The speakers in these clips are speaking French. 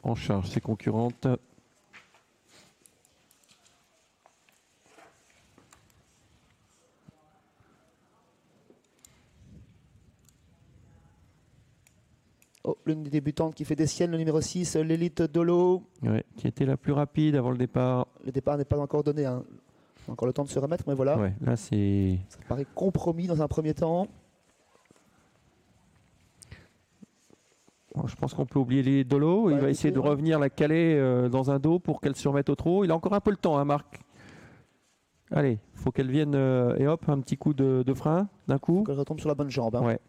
en charge ses concurrentes. Oh, l'une des débutantes qui fait des siennes, le numéro 6, l'élite Dolo. Ouais, qui était la plus rapide avant le départ. Le départ n'est pas encore donné. Hein. Encore le temps de se remettre, mais voilà. Ouais, là c'est... Ça paraît compromis dans un premier temps. Je pense qu'on peut oublier les Dolo. Ouais, il va essayer de revenir la caler dans un dos pour qu'elle se remette au trot. Il a encore un peu le temps, hein, Marc. Allez, il faut qu'elle vienne et hop, un petit coup de frein d'un coup. Qu'elle retombe sur la bonne jambe. Hein. Ouais.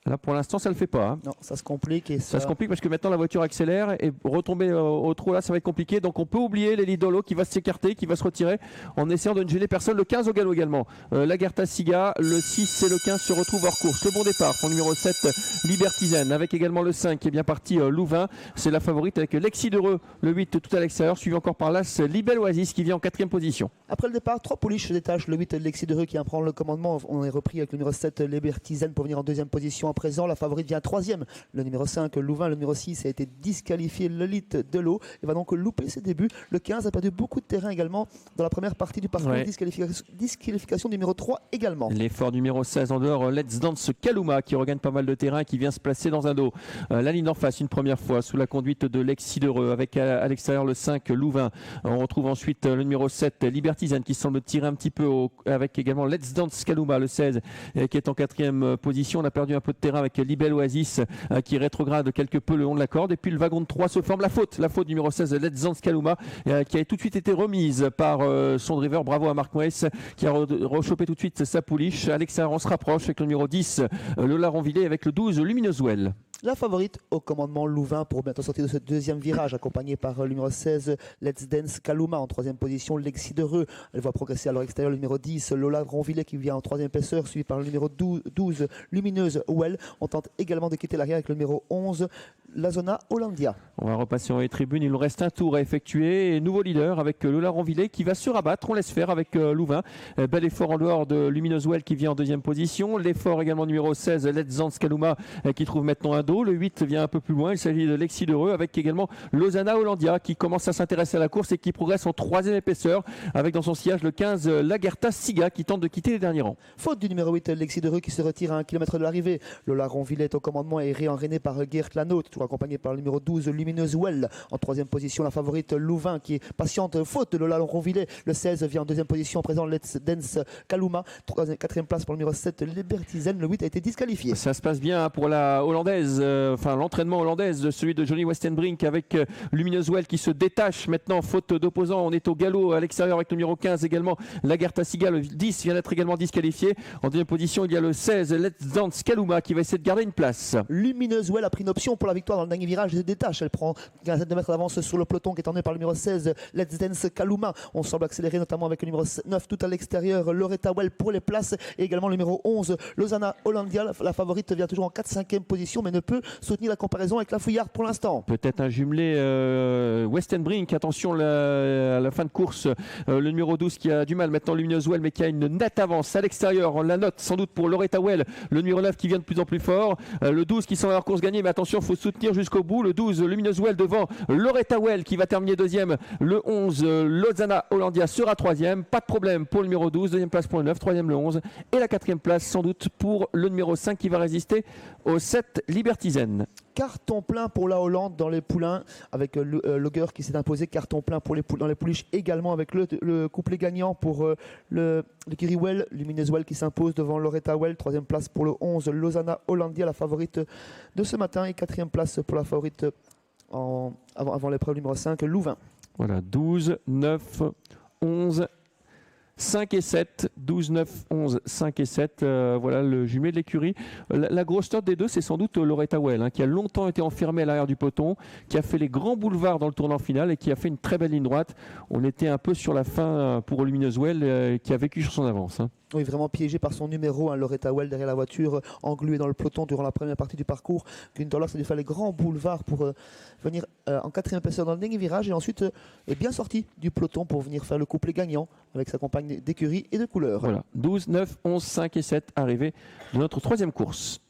Là, pour l'instant, ça ne le fait pas. Hein. Non, ça se complique. Et ça se complique parce que maintenant, la voiture accélère et retomber au trot, là, ça va être compliqué. Donc, on peut oublier l'élite Dolo qui va s'écarter, qui va se retirer en essayant de ne gêner personne. Le 15 au galop également. Lagerta Siga, le 6 et le 15 se retrouvent hors course. Le bon départ pour le numéro 7, Libertizen, avec également le 5 qui est bien parti, Louvain. C'est la favorite avec Lexi Dereux, le 8 tout à l'extérieur, suivi encore par l'As Libel Oasis qui vient en 4e position. Après le départ, 3 pouliches se détachent. Le 8, Lexi Dereux qui prend le commandement. On est repris avec le numéro 7, Libertizen pour venir en 2e position à présent. La favorite vient 3e. Le numéro 5, Louvain. Le numéro 6 a été disqualifié, l'élite de l'eau. Il va donc louper ses débuts. Le 15 a perdu beaucoup de terrain également dans la première partie du parcours. Ouais. Disqualification numéro 3 également. L'effort numéro 16 en dehors, Let's Dance Kaluma qui regagne pas mal de terrain et qui vient se placer dans un dos. La ligne en face une première fois sous la conduite de Lexi Dereux avec à l'extérieur le 5 Louvain. On retrouve ensuite le numéro 7 Libertizen qui semble tirer un petit peu avec également Let's Dance Kaluma le 16 qui est en 4e position. On a perdu un peu de terrain avec Libel Oasis qui rétrograde quelque peu le long de la corde et puis le wagon de 3 se forme. La faute numéro 16 Let's Dance Kaluma qui a tout de suite été remise par son driver. Bravo à Marc Moès qui a rechopé tout de suite sa pouliche. À l'extérieur on se rapproche avec le numéro 10 Lola Ronvillet avec le 12 Lumineuse Well. La favorite au commandement Louvain pour bientôt sortir de ce deuxième virage, accompagné par le numéro 16 Let's Dance Kaluma en 3e position, Lexi Dereux. Elle voit progresser à leur extérieur le numéro 10 Lola Ronvillet qui vient en 3e épaisseur, suivi par le numéro 12 Lumineuse Well. On tente également de quitter l'arrière avec le numéro 11 La Zona Hollandia. On va repasser en les tribunes. Il nous reste un tour à effectuer. Et nouveau leader avec Lola Ronvillet qui va se rabattre. On laisse faire avec Louvain. Bel effort en dehors de Lumineuse Well qui vient en 2e position. L'effort également numéro 16 Let's Dance Kaluma qui trouve maintenant un dos. Le 8 vient un peu plus loin. Il s'agit de Lexi Dereux avec également Lausanna Hollandia qui commence à s'intéresser à la course et qui progresse en 3e épaisseur avec dans son sillage le 15 Lagerta Siga qui tente de quitter les derniers rangs. Faute du numéro 8 Lexi Dereux qui se retire à 1 km de l'arrivée. Lola Ronvillet est au commandement et réenrainé par Gert Lanaut, toujours accompagné par le numéro 12 Lumineuse Well. En 3e position, la favorite Louvain qui est patiente. Faute de Lola Ronvillet. Le 16 vient en 2e position. Présent Let's Dance Kaluma. 4e place pour le numéro 7 Libertizen. Le 8 a été disqualifié. Ça se passe bien pour la hollandaise. L'entraînement hollandaise, celui de Johnny Westenbrink avec Lumineuse Well qui se détache maintenant. Faute d'opposant. On est au galop à l'extérieur avec le numéro 15 également. Lagerta Siga. Le 10 vient d'être également disqualifié. En 2e position, il y a le 16 Let's Dance Kaluma qui va essayer de garder une place. Lumineuse Well a pris une option pour la victoire dans le dernier virage. Elle se détache. Elle prend 15 de mètres d'avance sur le peloton qui est emmené par le numéro 16 Let's Dance Kaluma. On semble accélérer notamment avec le numéro 9 tout à l'extérieur Loretta Well pour les places et également le numéro 11 Lausanna Hollandia. La favorite vient toujours en 4-5e position mais ne peut soutenir la comparaison avec la Fouillarde pour l'instant. Peut-être un jumelé Westenbrink. Attention à la fin de course. Le numéro 12 qui a du mal maintenant, Lumineuse Well, mais qui a une nette avance à l'extérieur. On la note sans doute pour Loretta Well. Le numéro 9 qui vient de plus en plus fort. Le 12 qui s'en va leur course gagnée, mais attention, il faut soutenir jusqu'au bout. Le 12 Lumineuse Well devant Loretta Well qui va terminer 2e. Le 11 Lausanna Hollandia sera 3e. Pas de problème pour le numéro 12. 2e place pour le 9. 3e le 11. Et la 4e place sans doute pour le numéro 5 qui va résister au 7 Libertizen. Carton plein pour la Hollande dans les poulains avec Loger qui s'est imposé. Carton plein pour dans les pouliches également avec le couplet gagnant pour le Kiriwell. Lumineuse Well qui s'impose devant Loretta Well. 3e place pour le 11 Lausanna Hollandia, la favorite de ce matin. Et 4e place pour la favorite avant l'épreuve numéro 5 Louvain. Voilà, 12, 9, 11, 5 et 7, 12, 9, 11, 5 et 7, voilà le jumelé de l'écurie. La grosse note des deux, c'est sans doute Loretta Well, qui a longtemps été enfermée à l'arrière du peloton, qui a fait les grands boulevards dans le tournant final et qui a fait une très belle ligne droite. On était un peu sur la fin pour Lumineuse Well, qui a vécu sur son avance. Oui, vraiment piégé par son numéro, Loretta Well derrière la voiture, engluée dans le peloton durant la première partie du parcours. Günther Lox a dû faire les grands boulevards pour venir en 4e épaisseur dans le dernier virage et ensuite est bien sorti du peloton pour venir faire le couplet gagnant avec sa compagne d'écurie et de couleur. Voilà, 12, 9, 11, 5 et 7 arrivés de notre 3e course.